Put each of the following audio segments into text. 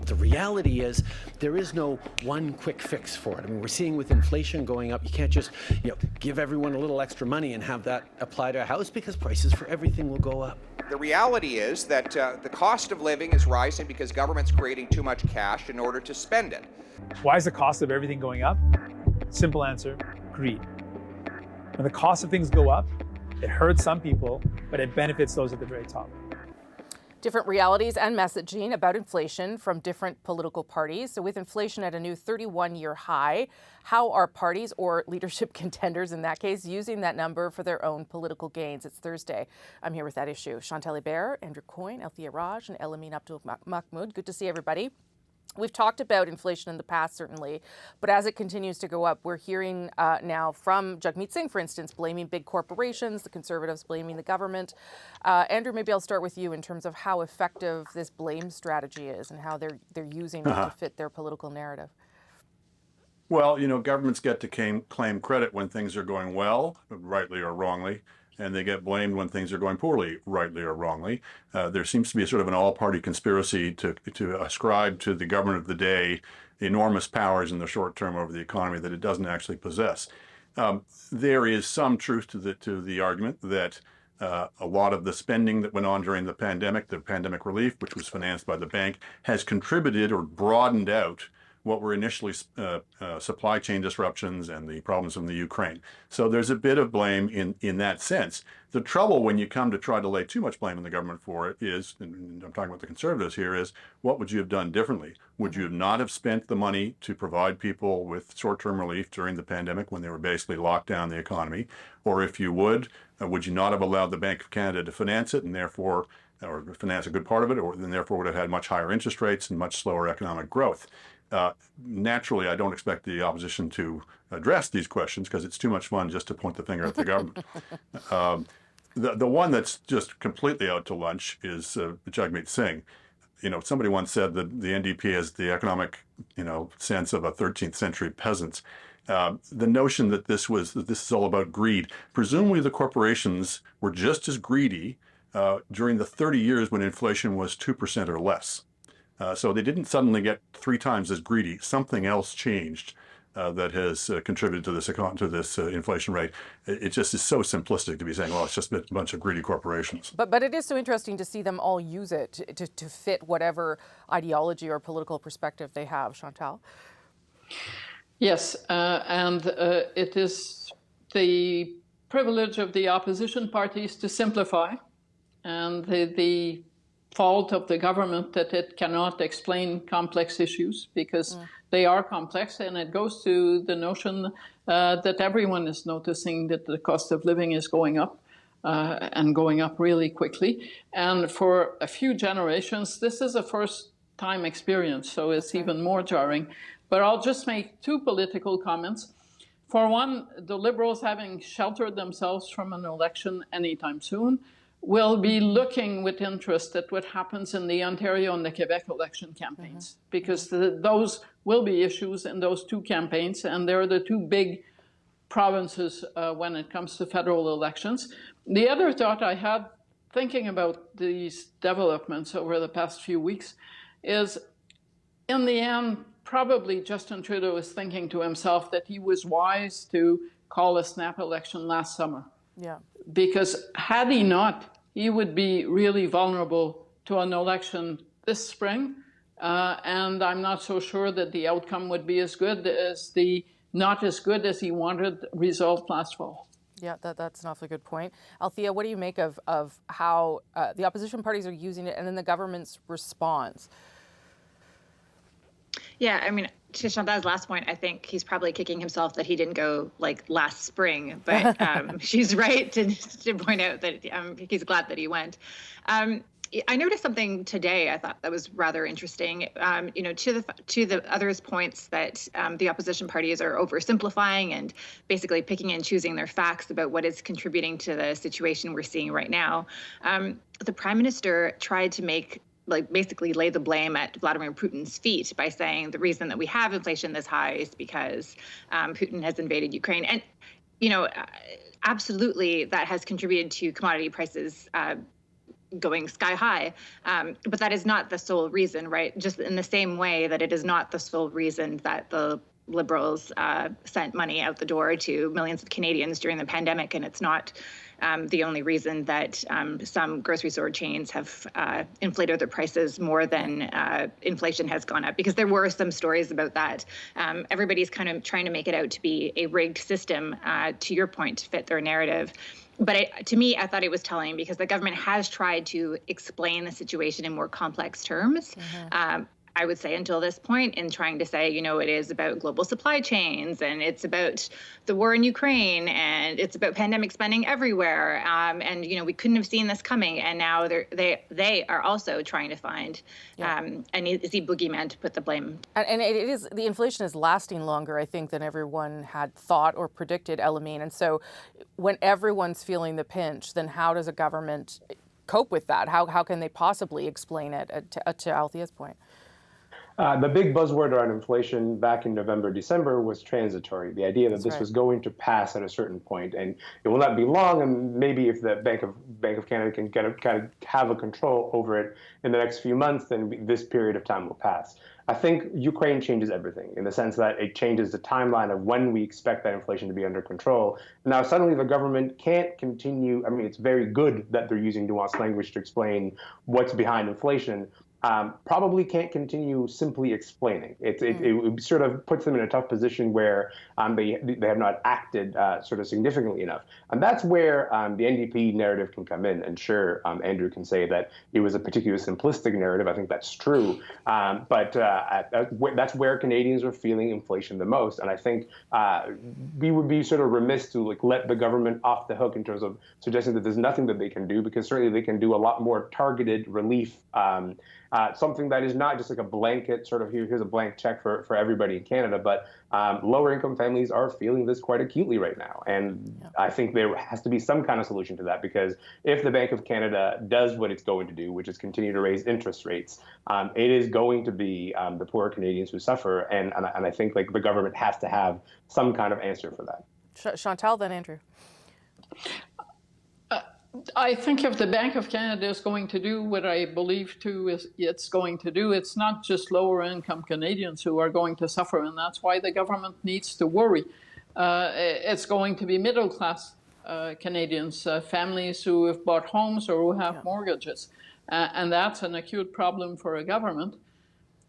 The reality is there is no one quick fix for it. I mean, we're seeing with inflation going up, you can't just give everyone a little extra money and have that apply to a house, because prices for everything will go up. The reality is that the cost of living is rising because government's creating too much cash in order to spend it. Why is the cost of everything going up? Simple answer, greed. When the cost of things go up, it hurts some people, but it benefits those at the very top. Different realities and messaging about inflation from different political parties. So with inflation at a new 31-year high, how are parties, or leadership contenders in that case, using that number for their own political gains? It's Thursday. I'm here with that issue. Chantal Hébert, Andrew Coyne, Althea Raj, and Elamine Abdul Mahmoud. Good to see everybody. We've talked about inflation in the past, certainly, but as it continues to go up, we're hearing now from Jagmeet Singh, for instance, blaming big corporations, the Conservatives blaming the government. Andrew, maybe I'll start with you in terms of how effective this blame strategy is and how they're using it to fit their political narrative. Well, governments get to claim credit when things are going well, rightly or wrongly, and they get blamed when things are going poorly, rightly or wrongly. There seems to be a sort of an all-party conspiracy to ascribe to the government of the day enormous powers in the short term over the economy that it doesn't actually possess. There is some truth to the argument that a lot of the spending that went on during the pandemic relief, which was financed by the bank, has contributed or broadened out what were initially supply chain disruptions and the problems in the Ukraine. So there's a bit of blame in that sense. The trouble when you come to try to lay too much blame on the government for it is, and I'm talking about the Conservatives here, is what would you have done differently? Would you not have spent the money to provide people with short-term relief during the pandemic when they were basically locked down the economy? Or if you would you not have allowed the Bank of Canada to finance it and therefore, or finance a good part of it, or then therefore would have had much higher interest rates and much slower economic growth? Naturally, I don't expect the opposition to address these questions because it's too much fun just to point the finger at the government. The one that's just completely out to lunch is Jagmeet Singh. Somebody once said that the NDP has the economic, sense of a 13th century peasant. The notion that this is all about greed. Presumably the corporations were just as greedy during the 30 years when inflation was 2% or less. So they didn't suddenly get 3 times as greedy. Something else changed that has contributed to this inflation rate. It just is so simplistic to be saying, well, it's just a bunch of greedy corporations. But it is so interesting to see them all use it to fit whatever ideology or political perspective they have. Chantal? Yes, and it is the privilege of the opposition parties to simplify, and the fault of the government that it cannot explain complex issues because they are complex, and it goes to the notion that everyone is noticing that the cost of living is going up and going up really quickly. And for a few generations, this is a first-time experience, so it's even more jarring. But I'll just make 2 political comments. For one, the Liberals, having sheltered themselves from an election anytime soon, will be looking with interest at what happens in the Ontario and the Quebec election campaigns, because those will be issues in those 2 campaigns, and they're the 2 big provinces when it comes to federal elections. The other thought I had thinking about these developments over the past few weeks is, in the end, probably Justin Trudeau is thinking to himself that he was wise to call a snap election last summer. Yeah. Because had he not, he would be really vulnerable to an election this spring. And I'm not so sure that the outcome would be as good as not as good as he wanted result last fall. Yeah, that's an awfully good point. Althea, what do you make of how the opposition parties are using it and then the government's response? Yeah, I mean, to Chantal's last point, I think he's probably kicking himself that he didn't go last spring. But she's right to point out that he's glad that he went. I noticed something today I thought that was rather interesting. To the others' points that the opposition parties are oversimplifying and basically picking and choosing their facts about what is contributing to the situation we're seeing right now. The Prime Minister tried to basically lay the blame at Vladimir Putin's feet by saying the reason that we have inflation this high is because Putin has invaded Ukraine. And, absolutely that has contributed to commodity prices going sky high. But that is not the sole reason, right? Just in the same way that it is not the sole reason that the Liberals sent money out the door to millions of Canadians during the pandemic, and it's not the only reason that some grocery store chains have inflated their prices more than inflation has gone up, because there were some stories about that. Everybody's kind of trying to make it out to be a rigged system, to your point, to fit their narrative. But to me, I thought it was telling, because the government has tried to explain the situation in more complex terms. I would say until this point, in trying to say, you know, it is about global supply chains, and it's about the war in Ukraine, and it's about pandemic spending everywhere. And, you know, we couldn't have seen this coming. And now they are also trying to find an easy boogeyman to put the blame. And it is, the inflation is lasting longer, I think, than everyone had thought or predicted, Elamine. And so when everyone's feeling the pinch, then how does a government cope with that? How can they possibly explain it, to Althea's point? The big buzzword around inflation back in November, December was transitory. The idea that this was going to pass at a certain point, and it will not be long. And maybe if the Bank of Canada can kind of have a control over it in the next few months, then this period of time will pass. I think Ukraine changes everything, in the sense that it changes the timeline of when we expect that inflation to be under control. Now, suddenly the government can't continue. I mean, it's very good that they're using nuanced language to explain what's behind inflation. Probably can't continue simply explaining. It sort of puts them in a tough position where they have not acted sort of significantly enough. And that's where the NDP narrative can come in. And sure, Andrew can say that it was a particularly simplistic narrative. I think that's true. But that's where Canadians are feeling inflation the most. And I think we would be sort of remiss to let the government off the hook in terms of suggesting that there's nothing that they can do, because certainly they can do a lot more targeted relief. Something that is not just like a blanket sort of here's a blank check for everybody in Canada, but lower income families are feeling this quite acutely right now. And I think there has to be some kind of solution to that, because if the Bank of Canada does what it's going to do, which is continue to raise interest rates, it is going to be the poorer Canadians who suffer. And I think the government has to have some kind of answer for that. Chantal, then Andrew. I think if the Bank of Canada is going to do what I believe it's going to do, it's not just lower income Canadians who are going to suffer, and that's why the government needs to worry. It's going to be middle class Canadians, families who have bought homes or who have mortgages, and that's an acute problem for a government.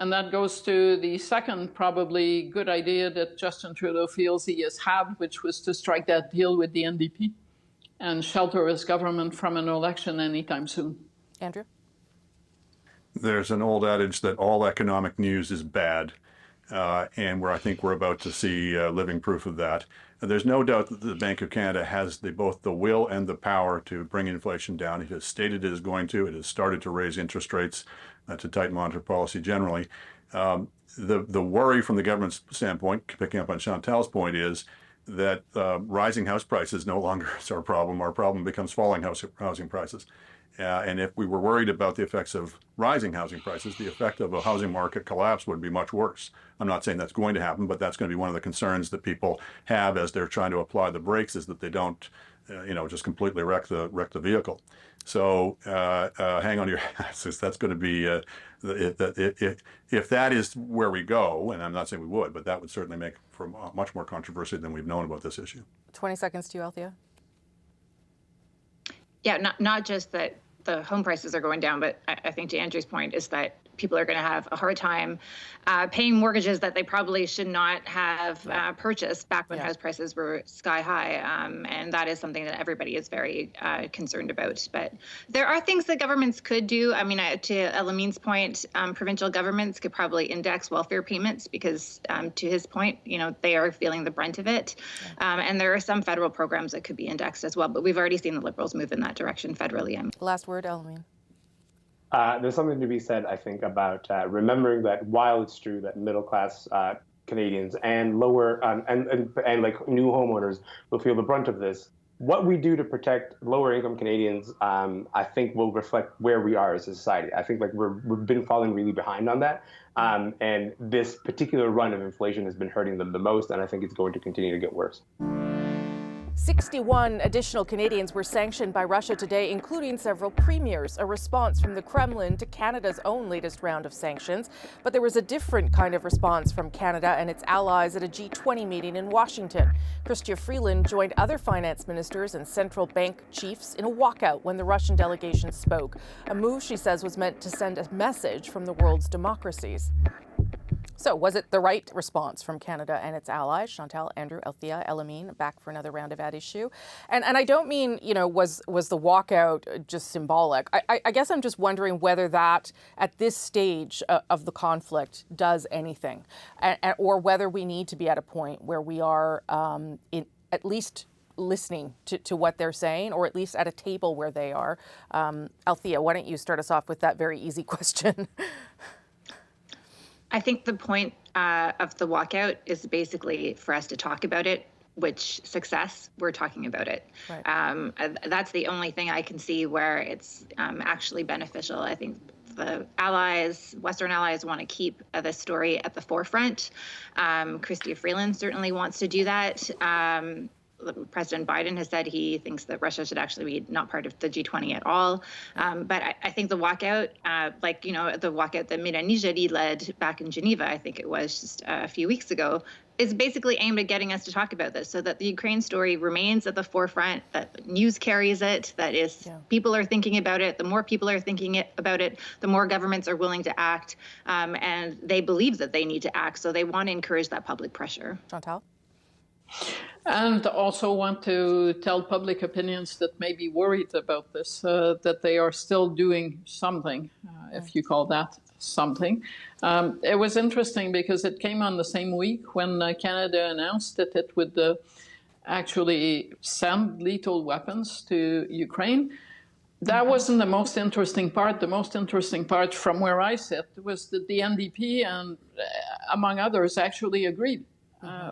And that goes to the second probably good idea that Justin Trudeau feels he has had, which was to strike that deal with the NDP and shelter his government from an election anytime soon. Andrew? There's an old adage that all economic news is bad, and I think we're about to see living proof of that. There's no doubt that the Bank of Canada has both the will and the power to bring inflation down. It has stated it is going to. It has started to raise interest rates to tighten monetary policy generally. The worry from the government's standpoint, picking up on Chantal's point, is that rising house prices no longer is our problem. Our problem becomes falling housing prices. And if we were worried about the effects of rising housing prices, the effect of a housing market collapse would be much worse. I'm not saying that's going to happen, but that's going to be one of the concerns that people have as they're trying to apply the brakes, is that they don't, just completely wreck the vehicle. So hang on to your hats. That's going to be, if that is where we go, and I'm not saying we would, but that would certainly make for much more controversy than we've known about this issue. 20 seconds to you, Althea. Yeah, not just that the home prices are going down, but I think to Andrew's point is that people are going to have a hard time paying mortgages that they probably should not have purchased back when house prices were sky high. And that is something that everybody is very concerned about. But there are things that governments could do. I mean, to Elamine's point, provincial governments could probably index welfare payments because, to his point, they are feeling the brunt of it. And there are some federal programs that could be indexed as well. But we've already seen the Liberals move in that direction federally. Last word, Elamine. There's something to be said, I think, about remembering that while it's true that middle-class Canadians and lower and like new homeowners will feel the brunt of this, what we do to protect lower-income Canadians, I think, will reflect where we are as a society. I think we've been falling really behind on that, and this particular run of inflation has been hurting them the most, and I think it's going to continue to get worse. 61 additional Canadians were sanctioned by Russia today, including several premiers, a response from the Kremlin to Canada's own latest round of sanctions. But there was a different kind of response from Canada and its allies at a G20 meeting in Washington. Chrystia Freeland joined other finance ministers and central bank chiefs in a walkout when the Russian delegation spoke, a move she says was meant to send a message from the world's democracies. So was it the right response from Canada and its allies? Chantal, Andrew, Althea, Elamine, back for another round of At Issue. And I don't mean, was the walkout just symbolic? I guess I'm just wondering whether that, at this stage of the conflict, does anything, or whether we need to be at a point where we are at least listening to what they're saying, or at least at a table where they are. Althea, why don't you start us off with that very easy question? I think the point of the walkout is basically for us to talk about it, which success, we're talking about it. Right. That's the only thing I can see where it's actually beneficial. I think the allies, Western allies, want to keep this story at the forefront. Chrystia Freeland certainly wants to do that. President Biden has said he thinks that Russia should actually be not part of the G20 at all. But I think the walkout, the walkout that Mira Nijeri led back in Geneva, I think it was just a few weeks ago, is basically aimed at getting us to talk about this so that the Ukraine story remains at the forefront, that news carries it, that is, people are thinking about it. The more people are thinking about it, the more governments are willing to act. And they believe that they need to act. So they want to encourage that public pressure. Chantal? And also want to tell public opinions that may be worried about this, that they are still doing something, if you call that something. It was interesting because it came on the same week when Canada announced that it would actually send lethal weapons to Ukraine. That wasn't the most interesting part. The most interesting part from where I sit was that the NDP and, among others, actually agreed.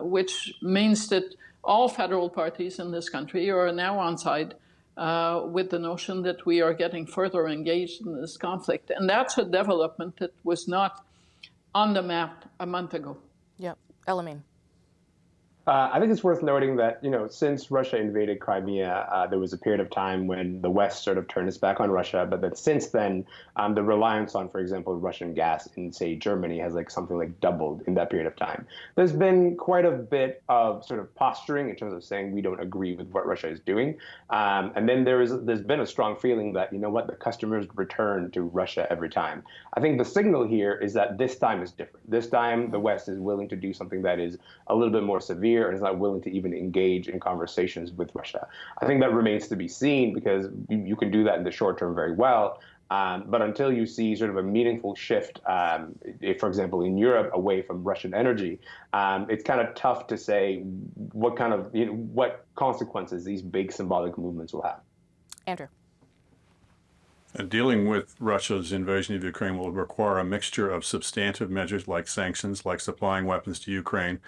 Which means that all federal parties in this country are now on side with the notion that we are getting further engaged in this conflict. And that's a development that was not on the map a month ago. Yeah. Elamine. I think it's worth noting that, since Russia invaded Crimea, there was a period of time when the West sort of turned its back on Russia. But that since then, the reliance on, for example, Russian gas in, say, Germany has something like doubled in that period of time. There's been quite a bit of sort of posturing in terms of saying we don't agree with what Russia is doing. And then there's been a strong feeling that, the customers return to Russia every time. I think the signal here is that this time is different. This time, the West is willing to do something that is a little bit more severe and is not willing to even engage in conversations with Russia. I think that remains to be seen because you can do that in the short term very well. But until you see sort of a meaningful shift, if, for example, in Europe away from Russian energy, it's kind of tough to say what kind of, what consequences these big symbolic movements will have. Andrew. Dealing with Russia's invasion of Ukraine will require a mixture of substantive measures like sanctions, like supplying weapons to Ukraine,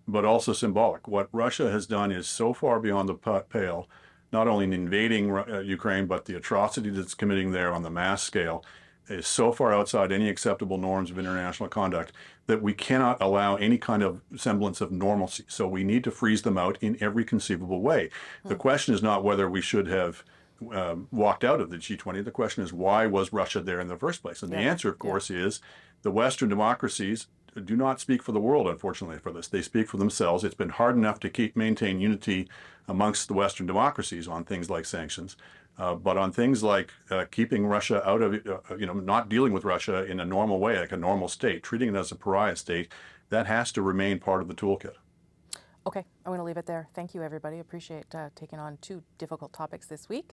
but also symbolic. What Russia has done is so far beyond the pale, not only in invading Ukraine, but the atrocity that's committing there on the mass scale is so far outside any acceptable norms of international conduct that we cannot allow any kind of semblance of normalcy. So we need to freeze them out in every conceivable way. The question is not whether we should have walked out of the G20. The question is, why was Russia there in the first place? And the answer, of course, is the Western democracies do not speak for the world, unfortunately, for this. They speak for themselves. It's been hard enough to maintain unity amongst the Western democracies on things like sanctions, but on things like keeping Russia out of, not dealing with Russia in a normal way, like a normal state, treating it as a pariah state, that has to remain part of the toolkit. Okay, I'm going to leave it there. Thank you, everybody. Appreciate taking on two difficult topics this week.